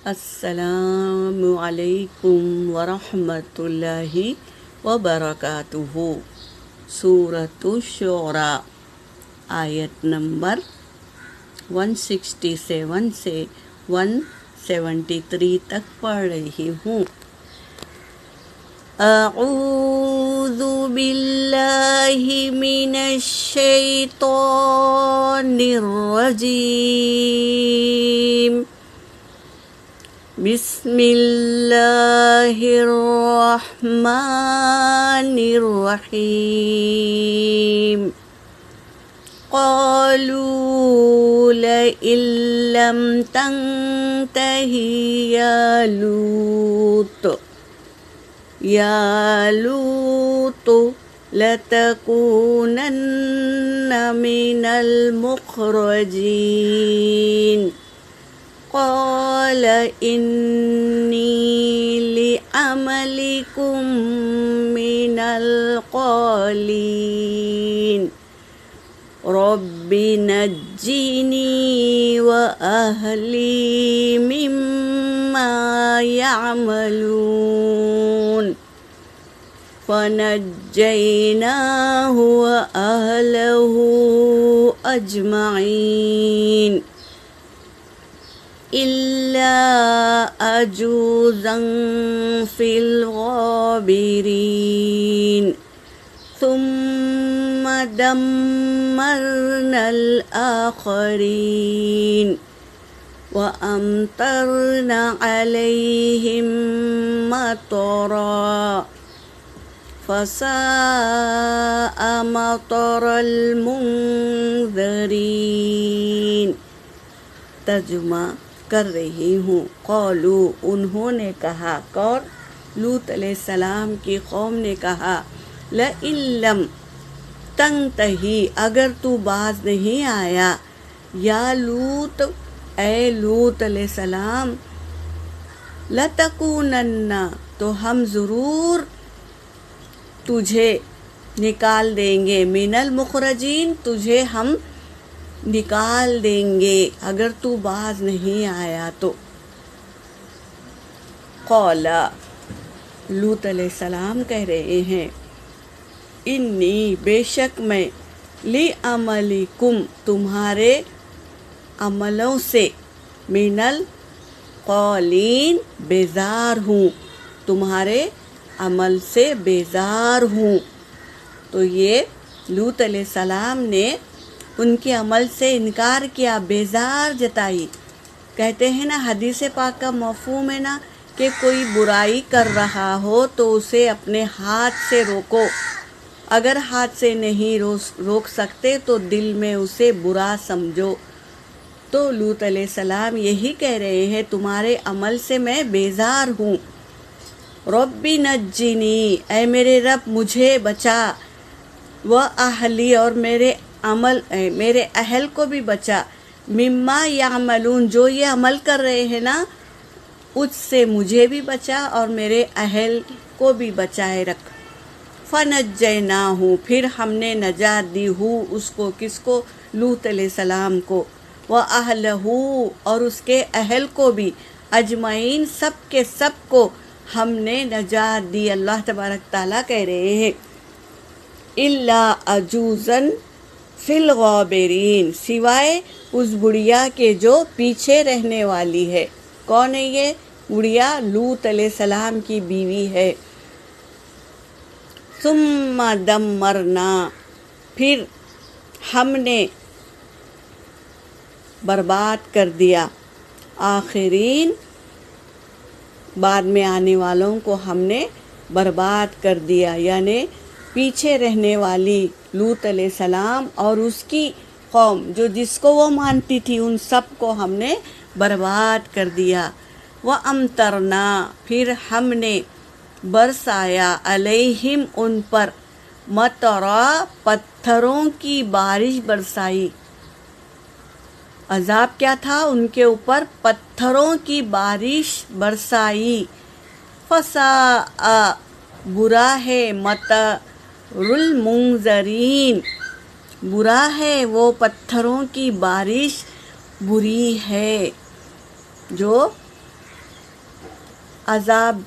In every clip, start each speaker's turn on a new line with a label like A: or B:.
A: السلام علیکم ورحمۃ اللہ وبرکاتہ۔ سورۃ الشعراء آیت نمبر 167 سے 173 تک پڑھ رہی ہوں۔ اعوذ باللہ من الشیطان الرجیم، بسم اللہ الرحمن الرحیم۔ قالوا لئن لم تنتہ یا لوط لتکونن من المخرجین۔ قال انی لعملکم من القالین، رب نجنی وأہلی مما یعملون۔ فنجیناہ وأہلہ اجمعین إلا عجوزا في الغابرين، ثم دمرنا الآخرين وأمطرنا عليهم مطرا فساء مطر المنذرين۔ ترجمہ کر رہی ہوں۔ قولو، انہوں نے کہا، کون؟ لوط علیہ السلام کی قوم نے کہا، لئن لم تنتہی، اگر تو باز نہیں آیا، یا لوط، اے لوط علیہ السلام، لتکونن، تو ہم ضرور تجھے نکال دیں گے، من المخرجین، تجھے ہم نکال دیں گے اگر تو باز نہیں آیا تو۔ قال، لوط علیہ السلام کہہ رہے ہیں، انی، بے شک میں، لعملکم، تمہارے عملوں سے، من القالین، بیزار ہوں، تمہارے عمل سے بیزار ہوں۔ تو یہ لوط علیہ السلام نے ان کے عمل سے انکار کیا، بیزار جتائی۔ کہتے ہیں نا، حدیث پاک کا مفہوم ہے نا کہ کوئی برائی کر رہا ہو تو اسے اپنے ہاتھ سے روکو، اگر ہاتھ سے نہیں روک سکتے تو دل میں اسے برا سمجھو۔ تو لوط علیہ السلام یہی کہہ رہے ہیں، تمہارے عمل سے میں بیزار ہوں۔ رب نجنی، اے میرے رب مجھے بچا، وأہلی، اور میرے اہل کو بھی بچا، مما یعملون، جو یہ عمل کر رہے ہیں نا اس سے مجھے بھی بچا اور میرے اہل کو بھی بچائے رکھ۔ فنجیناہ، پھر ہم نے نجات دی اس کو، کس کو؟ لوط علیہ السلام کو، وأہلہ، اور اس کے اہل کو بھی، اجمعین، سب کے سب کو ہم نے نجات دی۔ اللہ تبارک تعالیٰ کہہ رہے ہیں، الا عجوزا فی الغابرین، سوائے اس بڑھیا کے جو پیچھے رہنے والی ہے۔ کون ہے یہ بڑھیا؟ لوط علیہ السلام کی بیوی ہے۔ ثم دمرنا، پھر ہم نے برباد کر دیا، آخرین، بعد میں آنے والوں کو ہم نے برباد کر دیا، یعنی پیچھے رہنے والی لوط علیہ السلام اور اس کی قوم جو جس کو وہ مانتی تھی، ان سب کو ہم نے برباد کر دیا۔ وَأَمْطَرْنَا، پھر ہم نے برسایا، علیہم، ان پر، مطرا، پتھروں کی بارش برسائی۔ عذاب کیا تھا؟ ان کے اوپر پتھروں کی بارش برسائی۔ فساء، برا ہے، مطر المنذرین، برا ہے وہ پتھروں کی بارش، بری ہے جو عذاب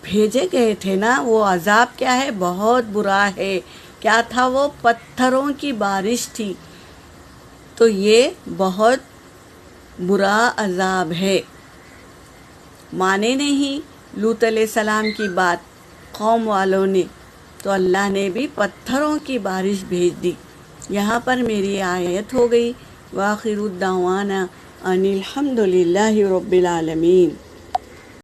A: بھیجے گئے تھے نا، وہ عذاب کیا ہے؟ بہت برا ہے۔ کیا تھا وہ؟ پتھروں کی بارش تھی۔ تو یہ بہت برا عذاب ہے۔ مانے نہیں لوط علیہ السلام کی بات قوم والوں نے، تو اللہ نے بھی پتھروں کی بارش بھیج دی۔ یہاں پر میری آیت ہو گئی۔ وآخر الدعوانا ان الحمد للہ رب العالمین۔